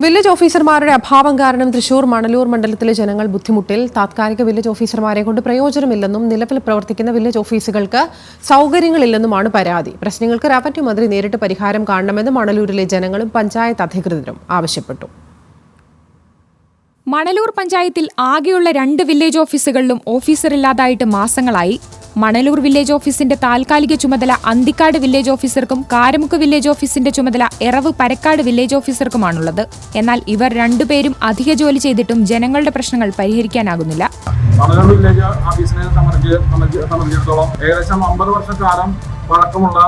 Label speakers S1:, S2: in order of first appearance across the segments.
S1: Village ഓഫീസർമാരുടെ അഭാവം കാരണം തൃശൂർ മണലൂർ മണ്ഡലത്തിലെ ജനങ്ങൾ ബുദ്ധിമുട്ടിൽ. താത്കാലിക വില്ലേജ് ഓഫീസർമാരെ കൊണ്ട് പ്രയോജനമില്ലെന്നും നിലവിൽ പ്രവർത്തിക്കുന്ന വില്ലേജ് ഓഫീസുകൾക്ക് സൗകര്യങ്ങളില്ലെന്നുമാണ് പരാതി. പ്രശ്നങ്ങൾക്ക് റവന്യൂ മന്ത്രി നേരിട്ട് പരിഹാരം കാണണമെന്ന് മണലൂരിലെ ജനങ്ങളും പഞ്ചായത്ത് അധികൃതരും ആവശ്യപ്പെട്ടു.
S2: മണലൂർ പഞ്ചായത്തിൽ ആകെയുള്ള 2 വില്ലേജ് ഓഫീസുകളിലും ഓഫീസറില്ലാതായിട്ട് മാസങ്ങളായി. മണലൂർ വില്ലേജ് ഓഫീസിന്റെ താൽക്കാലിക ചുമതല അന്തിക്കാട് വില്ലേജ് ഓഫീസർക്കും കാരമുക്ക് വില്ലേജ് ഓഫീസിന്റെ ചുമതല എറവ് പരക്കാട് വില്ലേജ് ഓഫീസർക്കുമാണുള്ളത്. എന്നാൽ ഇവർ രണ്ടുപേരും അധിക ജോലി ചെയ്തിട്ടും ജനങ്ങളുടെ പ്രശ്നങ്ങൾ പരിഹരിക്കാനാകുന്നില്ല.
S3: മണലൂർ വില്ലേജ് ഓഫീസിനെ സംബന്ധിച്ചിടത്തോളം ഏകദേശം 50 വർഷക്കാലം പഴക്കമുള്ള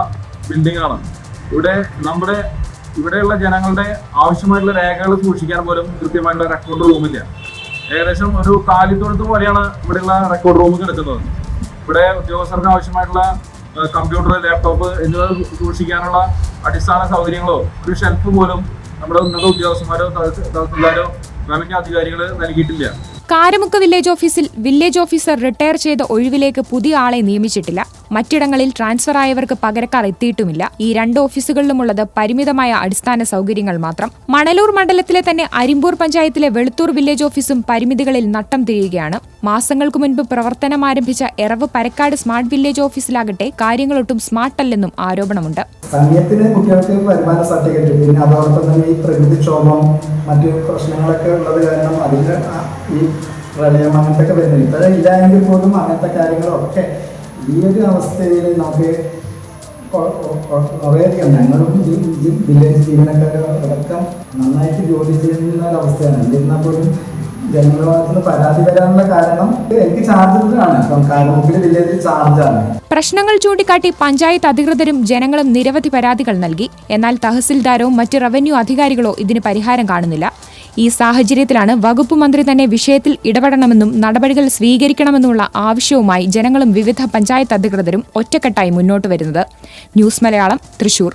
S3: ബിൽഡിംഗ് ആണ്. ഇവിടെയുള്ള ജനങ്ങളുടെ ആവശ്യമായിട്ടുള്ള രേഖകൾ സൂക്ഷിക്കാൻ പോലും കൃത്യമായിട്ടുള്ള റെക്കോർഡ് റൂമില്ല. ഏകദേശം ഒരു കാലിത്തൊഴുത്ത് പോലെയാണ് ഇവിടെയുള്ള റെക്കോർഡ് റൂം കിടക്കുന്നത്. ഇവിടെ ഉദ്യോഗസ്ഥർക്ക് ആവശ്യമായിട്ടുള്ള കമ്പ്യൂട്ടർ, ലാപ്ടോപ്പ് എന്നിവ സൂക്ഷിക്കാനുള്ള അടിസ്ഥാന സൗകര്യങ്ങളോ ഒരു ഷെൽഫ് പോലും നമ്മുടെ ഉന്നത ഉദ്യോഗസ്ഥന്മാരോ തഹസിൽദാരോ റവന്യൂ അധികാരികൾ നൽകിയിട്ടില്ല.
S2: കാരമുക്ക് വില്ലേജ് ഓഫീസിൽ വില്ലേജ് ഓഫീസർ റിട്ടയർ ചെയ്ത ഒഴിവിലേക്ക് പുതിയ ആളെ നിയമിച്ചിട്ടില്ല. മറ്റിടങ്ങളിൽ ട്രാൻസ്ഫർ ആയവർക്ക് പകരക്കാർ എത്തിയിട്ടുമില്ല. ഈ 2 ഓഫീസുകളിലുമുള്ളത് പരിമിതമായ അടിസ്ഥാന സൗകര്യങ്ങൾ മാത്രം. മണലൂർ മണ്ഡലത്തിലെ തന്നെ അരിമ്പൂർ പഞ്ചായത്തിലെ വെളുത്തൂർ വില്ലേജ് ഓഫീസും പരിമിതികളിൽ നട്ടം തിരിയുകയാണ്. മാസങ്ങൾക്ക് മുൻപ് പ്രവർത്തനം ആരംഭിച്ച എറവ് പരക്കാട് സ്മാർട്ട് വില്ലേജ് ഓഫീസിലാകട്ടെ കാര്യങ്ങളൊട്ടും സ്മാർട്ടല്ലെന്നും ആരോപണമുണ്ട്.
S4: സമയത്തിന് കുട്ടികൾക്ക് വരുമാന സർട്ടിഫിക്കറ്റ്, പിന്നെ അതോടൊപ്പം തന്നെ ഈ പ്രകൃതിക്ഷോഭം, മറ്റു പ്രശ്നങ്ങളൊക്കെ ഉള്ളത് കാരണം അതിന് ഈ പ്രളയം അങ്ങനത്തെ ഒക്കെ വരുന്നത് ഇപ്പോഴും ഇല്ലായെങ്കിൽ പോലും അങ്ങനത്തെ കാര്യങ്ങളൊക്കെ ഈ ഒരു അവസ്ഥയിൽ നമുക്ക് കുറേയധികം ഞങ്ങളും വില്ലേജ് ജീവനക്കാരും അടക്കം നന്നായിട്ട് ജോലി ചെയ്യുന്ന ഒരവസ്ഥയാണ്. എന്നിരുന്നാൽ പോലും ജനങ്ങളുടെ ഭാഗത്തുനിന്ന് പരാതി വരാനുള്ള കാരണം എനിക്ക് ചാർജാണ്. കാരമുക്കിൽ വില്ലേജ് ചാർജാണ്.
S2: പ്രശ്നങ്ങൾ ചൂണ്ടിക്കാട്ടി പഞ്ചായത്ത് അധികൃതരും ജനങ്ങളും നിരവധി പരാതികൾ നൽകി. എന്നാൽ തഹസിൽദാരോ മറ്റ് റവന്യൂ അധികാരികളോ ഇതിന് പരിഹാരം കാണുന്നില്ല. ഈ സാഹചര്യത്തിലാണ് വകുപ്പ് മന്ത്രി തന്നെ വിഷയത്തിൽ ഇടപെടണമെന്നും നടപടികൾ സ്വീകരിക്കണമെന്നുമുള്ള ആവശ്യവുമായി ജനങ്ങളും വിവിധ പഞ്ചായത്ത് അധികൃതരും ഒറ്റക്കെട്ടായി മുന്നോട്ട് വരുന്നത്. ന്യൂസ് മലയാളം, തൃശൂർ.